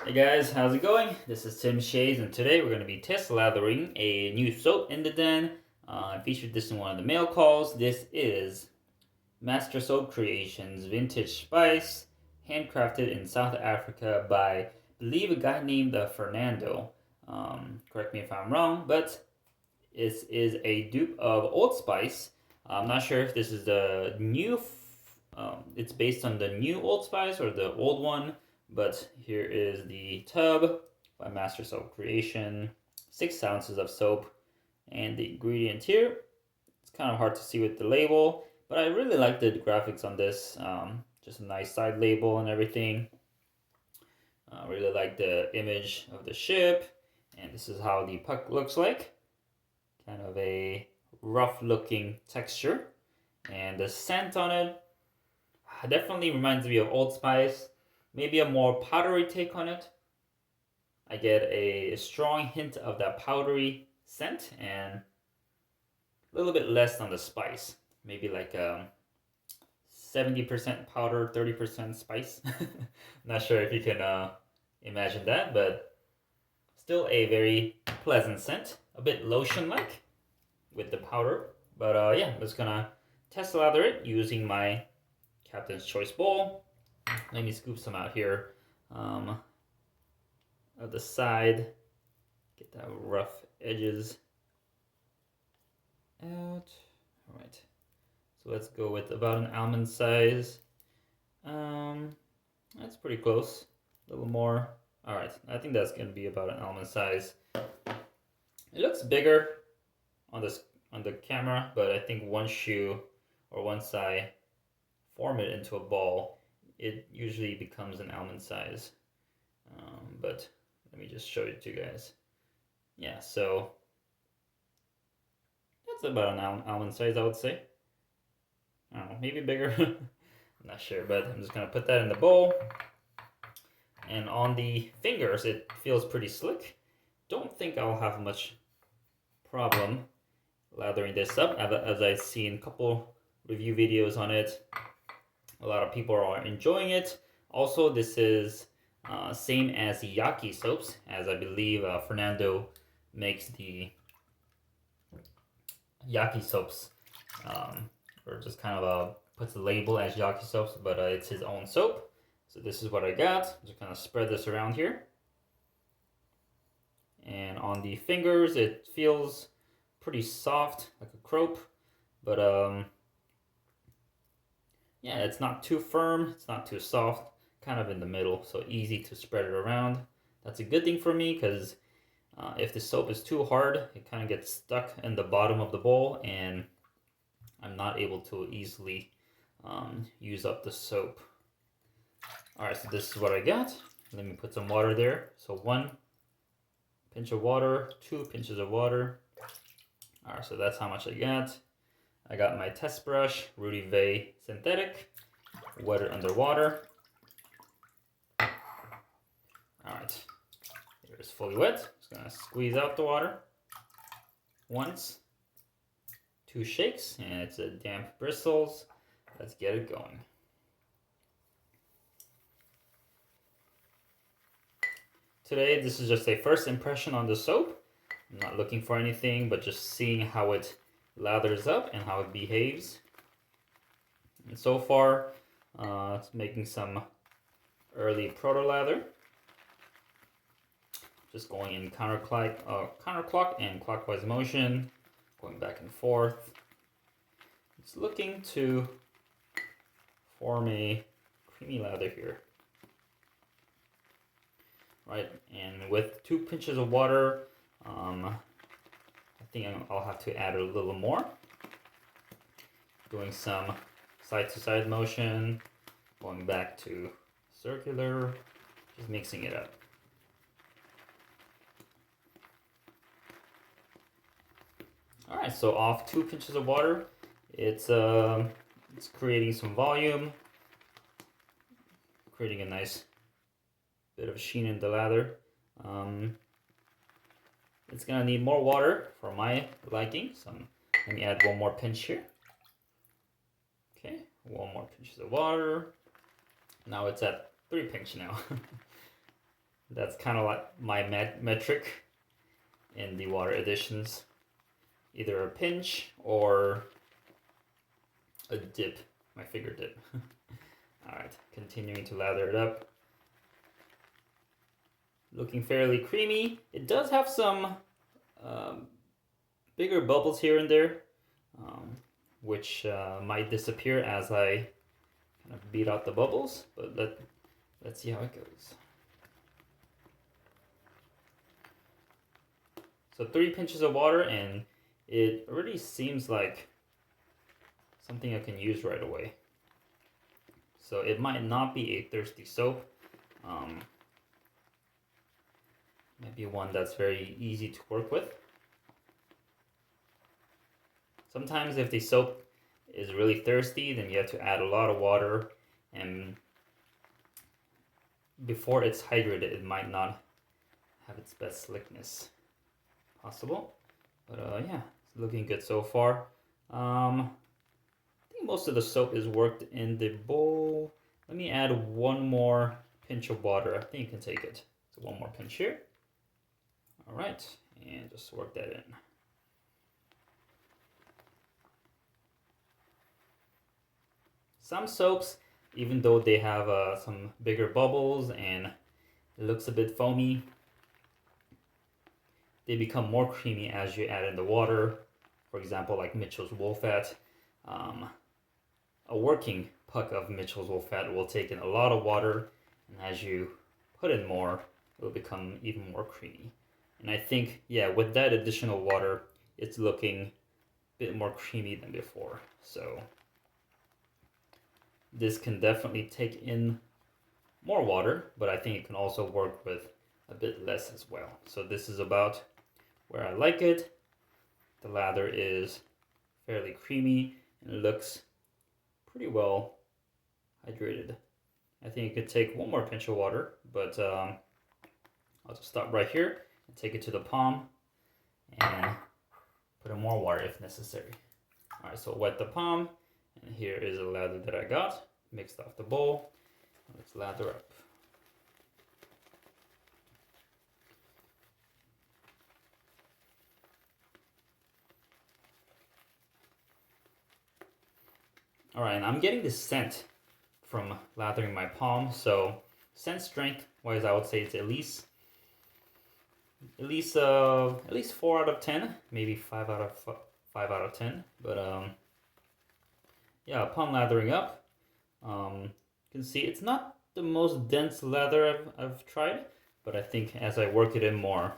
Hey guys, how's it going? This is Tim Shays, and today we're going to be test lathering a new soap in the den. I featured this in one of the mail calls. This is Master Soap Creations Vintage Spice, handcrafted in South Africa by, I believe, a guy named Fernando. Correct me if I'm wrong, but this is a dupe of Old Spice. I'm not sure if this is the new, it's based on the new Old Spice or the old one. But here is the tub by Master Soap Creation. 6 ounces of soap. And the ingredient here, it's kind of hard to see with the label, but I really like the graphics on this. Just a nice side label and everything. I really like the image of the ship. And this is how the puck looks like. Kind of a rough looking texture. And the scent on it definitely reminds me of Old Spice. Maybe a more powdery take on it. I get a strong hint of that powdery scent and a little bit less on the spice. Maybe like 70% powder, 30% spice. Not sure if you can imagine that, but still a very pleasant scent. A bit lotion-like with the powder. But yeah, I'm just gonna test lather it using my Captain's Choice bowl. Let me scoop some out here of the side. Get that rough edges out. All right. So let's go with about an almond size. That's pretty close. A little more. All right. I think that's gonna be about an almond size. It looks bigger on the camera, but I think once I form it into a ball, it usually becomes an almond size. But let me just show it to you guys. Yeah, so that's about an almond size, I would say. I don't know, maybe bigger. I'm not sure, but I'm just gonna put that in the bowl. And on the fingers, it feels pretty slick. Don't think I'll have much problem lathering this up, as I've seen a couple review videos on it. A lot of people are enjoying it. Also, this is same as the Yaki soaps, as I believe Fernando makes the Yaki soaps, or just kind of puts a label as Yaki soaps, but it's his own soap. So this is what I got. I'm just gonna spread this around here. And on the fingers, it feels pretty soft, like a crope, but yeah, it's not too firm, it's not too soft, kind of in the middle, so easy to spread it around. That's a good thing for me, because if the soap is too hard, it kind of gets stuck in the bottom of the bowl, and I'm not able to easily use up the soap. Alright, so this is what I got. Let me put some water there. So 1 pinch of water, 2 pinches of water. Alright, so that's how much I got. I got my test brush, Rudy Vey synthetic, wet it underwater. Alright, here it's fully wet. Just gonna squeeze out the water once, 2 shakes, and it's a damp bristles. Let's get it going. Today, this is just a first impression on the soap. I'm not looking for anything, but just seeing how it lathers up and how it behaves. And so far, it's making some early proto lather. Just going in counterclock and clockwise motion, going back and forth. It's looking to form a creamy lather here. Right, and with 2 pinches of water, I think I'll have to add a little more. Doing some side-to-side motion, going back to circular, just mixing it up. All right, so off 2 pinches of water, it's creating some volume, creating a nice bit of sheen in the lather. It's gonna need more water for my liking, so let me add 1 more pinch here. Okay, 1 more pinches of water. Now it's at 3 pinch now. That's kind of like my metric in the water additions. Either a pinch or a dip, my finger dip. Alright, continuing to lather it up. Looking fairly creamy. It does have some bigger bubbles here and there, which might disappear as I kind of beat out the bubbles, but let's see how it goes. So 3 pinches of water, and it already seems like something I can use right away. So it might not be a thirsty soap. Might be one that's very easy to work with. Sometimes if the soap is really thirsty, then you have to add a lot of water, and before it's hydrated, it might not have its best slickness possible. But yeah, it's looking good so far. I think most of the soap is worked in the bowl. Let me add one more pinch of water. I think you can take it. So one more pinch here. All right, and just work that in. Some soaps, even though they have some bigger bubbles and it looks a bit foamy, they become more creamy as you add in the water. For example, like Mitchell's Wool Fat. A working puck of Mitchell's Wool Fat will take in a lot of water, and as you put in more, it will become even more creamy. And I think, yeah, with that additional water, it's looking a bit more creamy than before. So this can definitely take in more water, but I think it can also work with a bit less as well. So this is about where I like it. The lather is fairly creamy and it looks pretty well hydrated. I think it could take one more pinch of water, but I'll just stop right here and take it to the palm and put in more water if necessary. All right, so wet the palm, and here is the lather that I got, mixed off the bowl. Let's lather up. All right, and I'm getting this scent from lathering my palm, so scent strength wise, I would say it's at least 4 out of 10, maybe 5 out of 10. But yeah, upon lathering up, you can see it's not the most dense lather I've tried, but I think as I work it in more,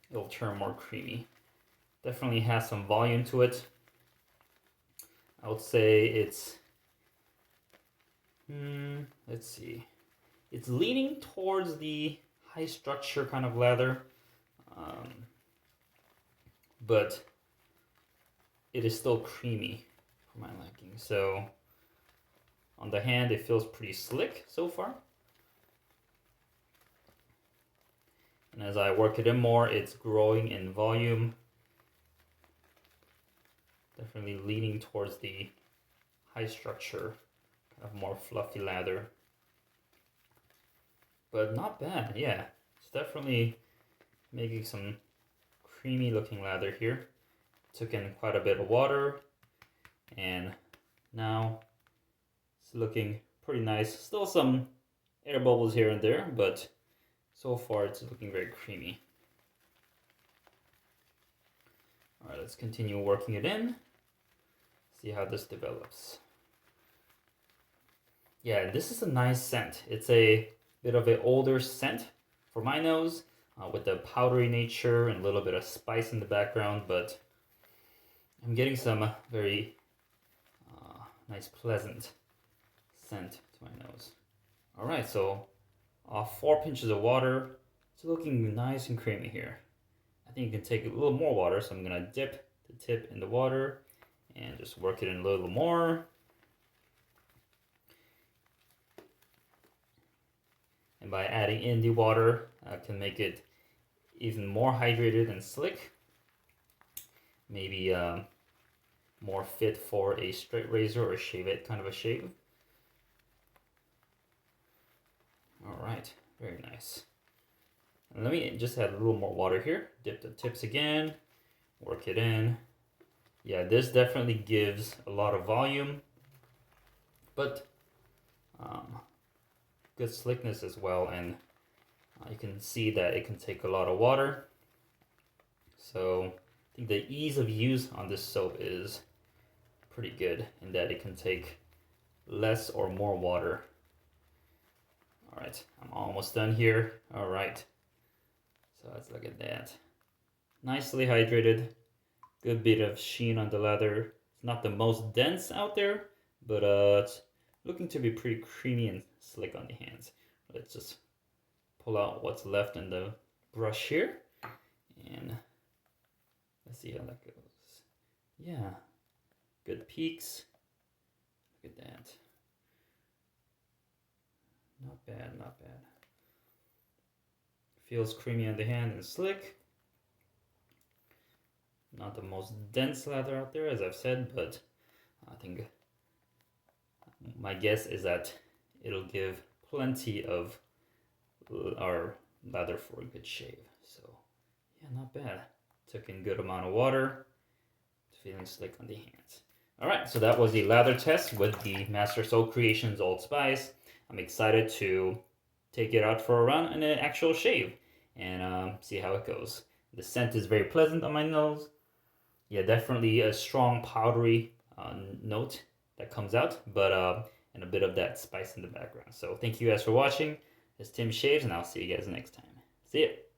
it'll turn more creamy. Definitely has some volume to it. I would say it's, let's see, it's leaning towards the high structure kind of lather, but it is still creamy for my liking. So on the hand, it feels pretty slick so far. And as I work it in more, it's growing in volume. Definitely leaning towards the high structure, kind of more fluffy lather. But not bad, yeah. It's definitely making some creamy looking lather here. Took in quite a bit of water, and now it's looking pretty nice. Still some air bubbles here and there, but so far it's looking very creamy. All right, let's continue working it in. See how this develops. Yeah, this is a nice scent. It's a bit of an older scent for my nose, with the powdery nature and a little bit of spice in the background, but I'm getting some very nice, pleasant scent to my nose. All right, so 4 pinches of water. It's looking nice and creamy here. I think you can take a little more water, so I'm gonna dip the tip in the water and just work it in a little more. And by adding in the water, I can make it even more hydrated and slick. Maybe more fit for a straight razor or shave it kind of a shave. All right, very nice. And let me just add a little more water here. Dip the tips again, work it in. Yeah, this definitely gives a lot of volume, but good slickness as well. And you can see that it can take a lot of water. So I think the ease of use on this soap is pretty good in that it can take less or more water. All right, I'm almost done here. All right, so let's look at that. Nicely hydrated, good bit of sheen on the leather. It's not the most dense out there, but it's looking to be pretty creamy and slick on the hands. Let's just pull out what's left in the brush here, and let's see how that goes. Yeah, good peaks. Look at that. Not bad, not bad. Feels creamy on the hand and slick. Not the most dense leather out there, as I've said, but I think my guess is that it'll give plenty of our leather for a good shave. So yeah, not bad. Took in good amount of water. Feeling slick on the hands. All right, so that was the lather test with the Master Soap Creations Old Spice. I'm excited to take it out for a run and an actual shave and see how it goes. The scent is very pleasant on my nose. Yeah, definitely a strong powdery note that comes out, but and a bit of that spice in the background. So thank you guys for watching. It's Tim Shaves, and I'll see you guys next time. See ya.